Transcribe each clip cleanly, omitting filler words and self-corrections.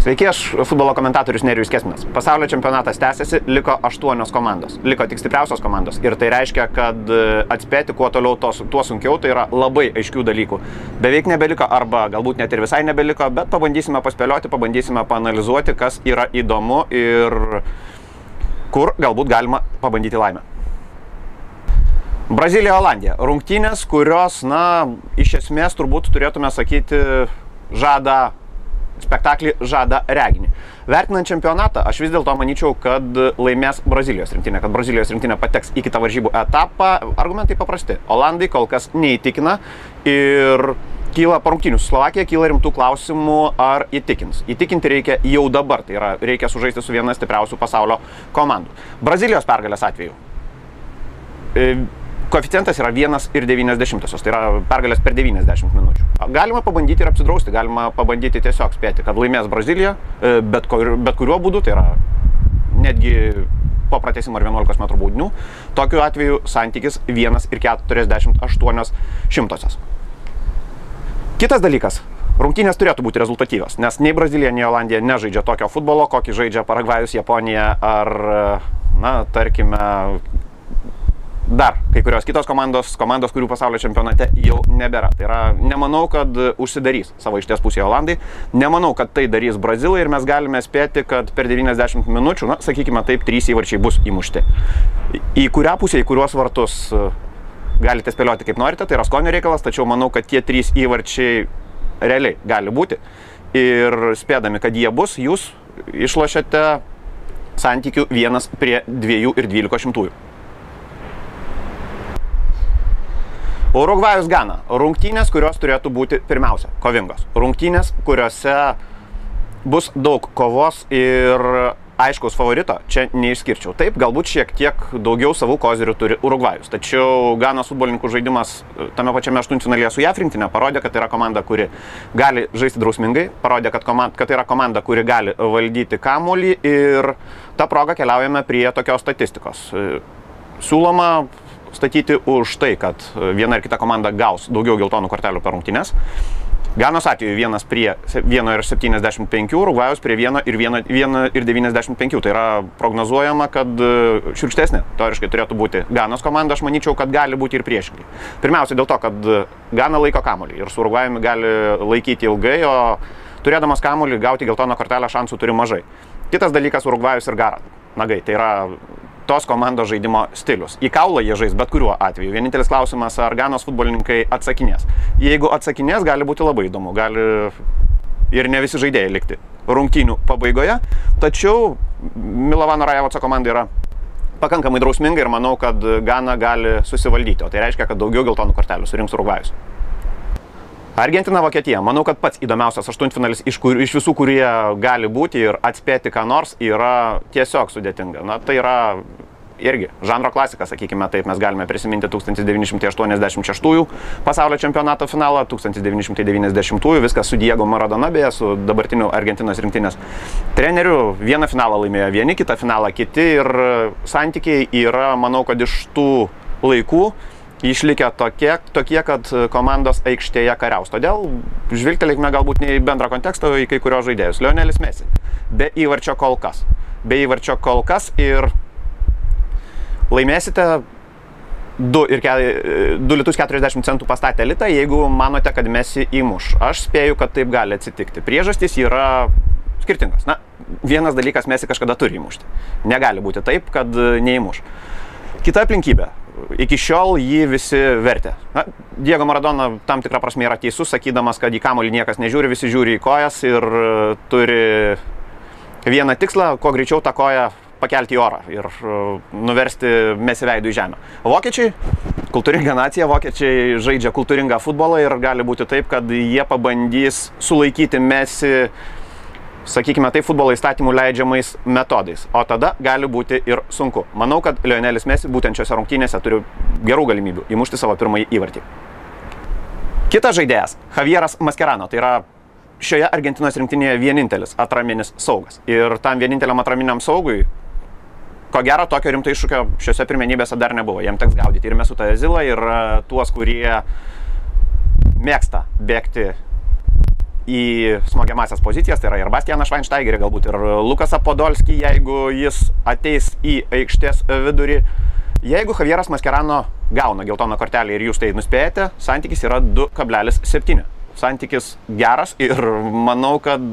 Sveiki, aš futbolo komentatorius Nerijus Kesminas. Pasaulio čempionatas tęsiasi, liko 8 komandos. Liko tik stipriausios komandos. Ir tai reiškia, kad atspėti kuo toliau, tuo sunkiau, tai yra labai aiškių dalykų. Beveik nebeliko, arba galbūt net ir visai nebeliko, bet pabandysime paspėlioti, pabandysime paanalizuoti, kas yra įdomu ir kur galbūt galima pabandyti laimę. Brazilija, Olandija. Rungtynės, kurios, iš esmės turbūt turėtume sakyti, žada spektaklį, žada reginį. Vertinant čempionatą, aš vis dėlto manyčiau, kad laimės Brazilijos rinktinė, kad Brazilijos rinktinė pateks į kitą varžybų etapą. Argumentai paprasti. Olandai kol kas neįtikina ir kyla po rungtynių su Slovakija, kyla rimtų klausimų, ar įtikins. Įtikinti reikia jau dabar, tai yra reikia sužaisti su viena stipriausių pasaulio komandų. Brazilijos pergalės atveju koeficientas yra 1,90, tai yra pergalės per 90 minučių. Galima pabandyti ir apsidrausti, galima pabandyti tiesiog spėti, kad laimės Brazilija, bet kuriuo būdu, tai yra netgi po pratęsimo ar 11 metrų baudinių. Tokiu atveju santykis 1,48. Kitas dalykas. Rungtynės turėtų būti rezultatyvios, nes nei Brazilija, nei Olandija nežaidžia tokio futbolo, kokį žaidžia Paragvajus, Japonija ar, tarkime, dar kai kurios kitos komandos, kurių pasaulio čempionate jau nebėra. Tai yra, nemanau, kad užsidarys savo aikštės pusėje Olandai, nemanau, kad tai darys Brazilai ir mes galime spėti, kad per 90 minučių, sakykime taip, 3 įvarčiai bus įmušti. Į kurią pusę, į kuriuos vartus galite spėlioti kaip norite, tai yra skonio reikalas, tačiau manau, kad tie 3 įvarčiai realiai gali būti. Ir spėdami, kad jie bus, jūs išlošiate santykių 1:2,12. Urugvajus, Gana. Rungtynės, kurios turėtų būti pirmiausia kovingos. Rungtynės, kuriuose bus daug kovos ir aiškaus favorito čia neišskirčiau. Taip, galbūt šiek tiek daugiau savų kozirių turi Urugvajus. Tačiau Ganos futbolininkų žaidimas tame pačiame aštuntfinalyje su JAV rinktinė parodė, kad tai yra komanda, kuri gali žaisti drausmingai, parodė, kad tai yra komanda, kuri gali valdyti kamuolį ir tą progą keliaujame prie tokios statistikos. Siūloma statyti už tai, kad viena ir kita komanda gaus daugiau geltonų kortelių per rungtynes. Ganos atveju 1,75, Urugvajus prie 1,95. Tai yra prognozuojama, kad šiurkštesnė teoriškai turėtų būti Ganos komanda. Aš manyčiau, kad gali būti ir priešingai. Pirmiausia dėl to, kad Gana laiko kamuolį ir su Urugvajumi gali laikyti ilgai, o turėdamas kamuolį gauti geltoną kortelę šansų turi mažai. Kitas dalykas Urugvajus ir Gara. Nagai, tai yra tos komandos žaidimo stilius. Į kaulą jie žais bet kuriuo atveju. Vienintelis klausimas, ar Ganos futbolininkai atsakinės. Jeigu atsakinės, gali būti labai įdomu. Gali ir ne visi žaidėjai likti rungtynių pabaigoje. Tačiau Milovano Rajevoco komanda yra pakankamai drausminga ir manau, kad Gana gali susivaldyti. O tai reiškia, kad daugiau geltonų kortelių surinks Urugvajus. Argentina, Vokietija. Manau, kad pats įdomiausias aštuntfinalis iš visų, kurie gali būti ir atspėti ką nors, yra tiesiog sudėtinga. Tai yra irgi žanro klasika, sakykime taip. Mes galime prisiminti 1986 pasaulio čempionato finalą, 1990 viskas su Diego Maradona, beje, su dabartiniu Argentinos rinktinės treneriu. Vieną finalą laimėjo vieni, kitą finalą kiti ir santykiai yra, manau, kad iš tų laikų išlikę tokie, kad komandos aikštėje kariaus. Todėl žvilgtelėkime galbūt ne į bendrą kontekstą, į kai kurios žaidėjus. Lionelis Messi. Be įvarčio kol kas. Ir laimėsite 2,40 litų pastatę litą, jeigu manote, kad Messi įmuš. Aš spėju, kad taip gali atsitikti. Priežastys yra skirtingos. Vienas dalykas, Messi kažkada turi įmušti. Negali būti taip, kad neįmuš. Kita aplinkybė. Iki šiol jį visi vertė. Diego Maradona tam tikrą prasme yra teisus, sakydamas, kad į kamuolį niekas nežiūri, visi žiūri į kojas ir turi vieną tikslą, kuo greičiau tą koją pakelti į orą ir nuversti Messi veidu į žemę. Vokiečiai, kultūringa nacija, vokiečiai žaidžia kultūringą futbolą ir gali būti taip, kad jie pabandys sulaikyti Messi, sakykime taip, futbolo įstatymų leidžiamais metodais. O tada gali būti ir sunku. Manau, kad Lionelis Messi būtent šiose rungtynėse turi gerų galimybių įmušti savo pirmąjį įvartį. Kitas žaidėjas, Javieras Mascherano, tai yra šioje Argentinos rinktinėje vienintelis atraminis saugas. Ir tam vieninteliam atraminiam saugui, ko gero, tokio rimto iššūkio šiose pirmenybėse dar nebuvo. Jiem teks gaudyti ir Mesutą Özilą, ir tuos, kurie mėgsta bėgti į smogiamasias pozicijas, tai yra ir Bastianą Švainštaigerį, galbūt ir Lukasą Podolskį, jeigu jis ateis į aikštės vidurį. Jeigu Javieras Mascherano gauna geltoną kortelę ir jūs tai nuspėjate, santykis yra 2,7. Santykis geras ir manau, kad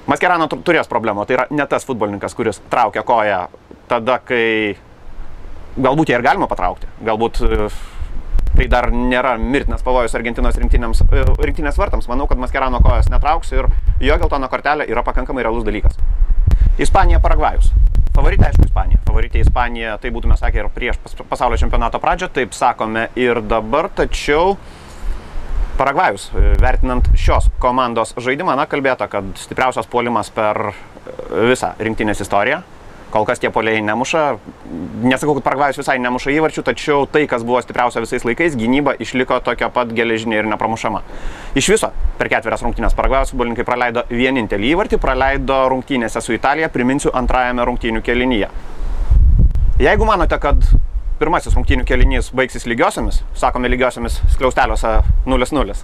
Mascherano turės problemų. Tai yra ne tas futbolininkas, kuris traukia koją tada, kai galbūt jie ir galima patraukti. Galbūt tai dar nėra mirtinas pavojus Argentinos rinktinės vartams. Manau, kad Mascherano kojas netrauks ir jo geltona kortelė yra pakankamai realus dalykas. Ispanija, Paragvajus. Favoritė, aišku, Ispanija. Favoritė Ispanija, tai būtume sakę ir prieš pasaulio čempionato pradžią, taip sakome ir dabar, tačiau Paragvajus, vertinant šios komandos žaidimą, kalbėta, kad stipriausias puolimas per visą rinktinės istoriją. Kol kas tie puolėjai nemuša. Nesakau, kad Paragvajus visai nemuša įvarčių, tačiau tai, kas buvo stipriausia visais laikais, gynyba išliko tokia pat geležinė ir nepramušama. Iš viso, per 4 rungtynės Paragvajus futbolininkai praleido vienintelį įvartį, praleido rungtynėse su Italija, priminsiu, antrajame rungtynių kėlinyje. Jeigu manote, kad pirmasis rungtynių kėlinys baigsis lygiosiamis, sakome lygiosiamis skliausteliuose 0-0,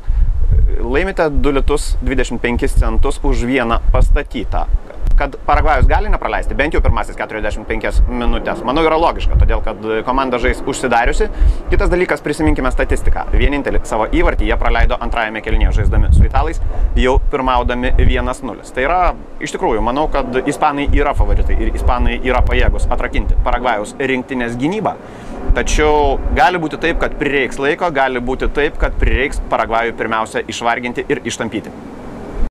laimite 2 litus 25 centus už vieną pastatytą. Kad Paragvajus gali nepraleisti bent jau pirmasis 45 minutės, manau, yra logiška, todėl kad komanda žais užsidariusi. Kitas dalykas, prisiminkime statistiką. Vienintelį savo įvartį jie praleido antrajame kėlinyje žaisdami su italais, jau pirmaudami 1-0. Tai yra, iš tikrųjų, manau, kad ispanai yra favoritai ir ispanai yra pajėgus atrakinti Paragvajus rinktinės gynybą. Tačiau gali būti taip, kad prireiks laiko, gali būti taip, kad prireiks Paragvajų pirmiausia išvarginti ir ištampyti.